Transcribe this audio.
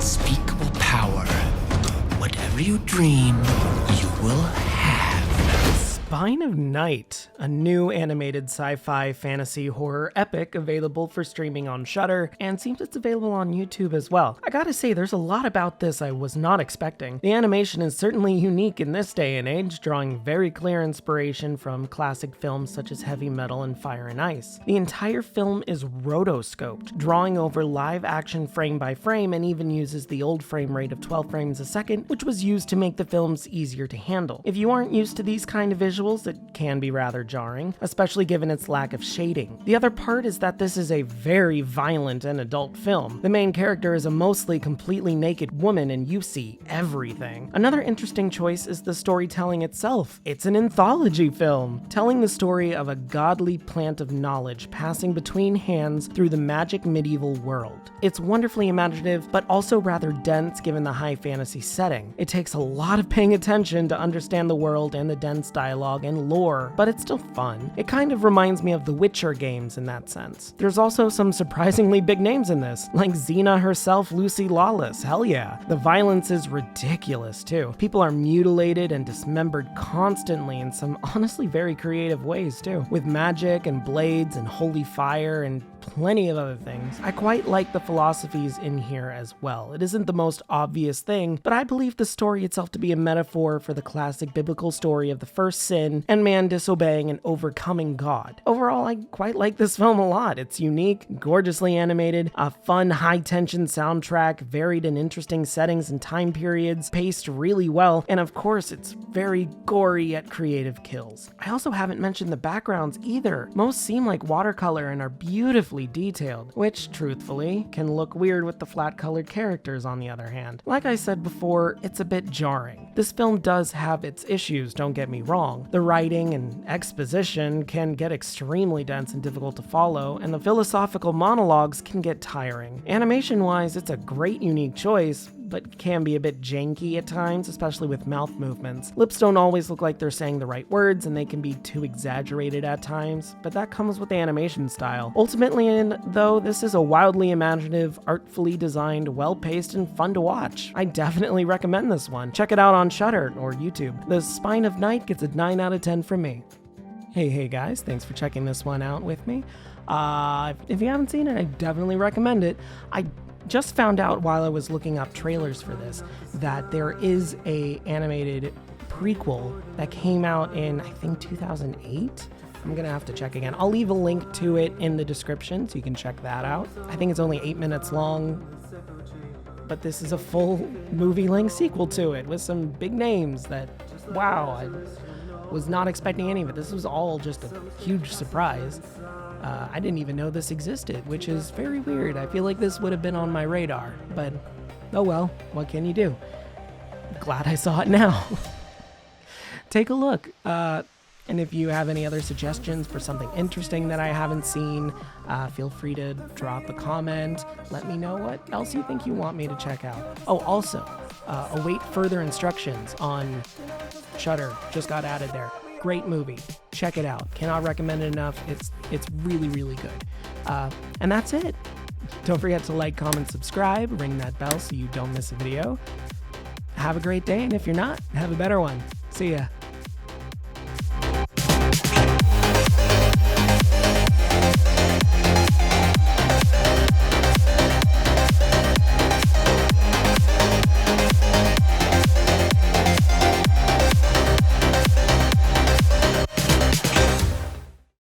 unspeakable power. Whatever you dream, you will have. Spine of Night, a new animated sci-fi fantasy horror epic available for streaming on Shudder, and seems it's available on YouTube as well. I gotta say, there's a lot about this I was not expecting. The animation is certainly unique in this day and age, drawing very clear inspiration from classic films such as Heavy Metal and Fire and Ice. The entire film is rotoscoped, drawing over live action frame by frame, and even uses the old frame rate of 12 frames a second, which was used to make the films easier to handle. If you aren't used to these kind of visuals, it can be rather jarring, especially given its lack of shading. The other part is that this is a very violent and adult film. The main character is a mostly completely naked woman and you see everything. Another interesting choice is the storytelling itself. It's an anthology film, telling the story of a godly plant of knowledge passing between hands through the magic medieval world. It's wonderfully imaginative, but also rather dense given the high fantasy setting. It takes a lot of paying attention to understand the world and the dense dialogue and lore, but it's still fun. It kind of reminds me of the Witcher games in that sense. There's also some surprisingly big names in this, like Xena herself, Lucy Lawless, hell yeah. The violence is ridiculous too. People are mutilated and dismembered constantly in some honestly very creative ways too, with magic and blades and holy fire and plenty of other things. I quite like the philosophies in here as well. It isn't the most obvious thing, but I believe the story itself to be a metaphor for the classic biblical story of the first sin and man disobeying and overcoming God. Overall, I quite like this film a lot. It's unique, gorgeously animated, a fun high-tension soundtrack, varied and interesting settings and time periods, paced really well, and of course, it's very gory yet creative kills. I also haven't mentioned the backgrounds either. Most seem like watercolor and are beautifully detailed, which, truthfully, can look weird with the flat-colored characters on the other hand. Like I said before, it's a bit jarring. This film does have its issues, don't get me wrong. The writing and exposition can get extremely dense and difficult to follow, and the philosophical monologues can get tiring. Animation-wise, it's a great unique choice, but can be a bit janky at times, especially with mouth movements. Lips don't always look like they're saying the right words, and they can be too exaggerated at times, but that comes with the animation style. Ultimately, though, this is a wildly imaginative, artfully designed, well-paced, and fun to watch. I definitely recommend this one. Check it out on Shudder or YouTube. The Spine of Night gets a 9 out of 10 from me. Hey guys, thanks for checking this one out with me. If you haven't seen it, I definitely recommend it. I just found out while I was looking up trailers for this that there is a animated prequel that came out in, I think, 2008. I'm gonna have to check again. I'll leave a link to it in the description so you can check that out. I think it's only 8 minutes long, but this is a full movie-length sequel to it with some big names that, wow, I was not expecting any of it. This was all just a huge surprise. I didn't even know this existed, which is very weird. I feel like this would have been on my radar, but oh well, what can you do? Glad I saw it now. Take a look. And if you have any other suggestions for something interesting that I haven't seen, feel free to drop a comment. Let me know what else you think you want me to check out. Oh, also, await further instructions on Shudder. Just got added there. Great movie. Check it out. Cannot recommend it enough. It's really, really good. And that's it. Don't forget to like, comment, subscribe, ring that bell so you don't miss a video. Have a great day, and if you're not, have a better one. See ya.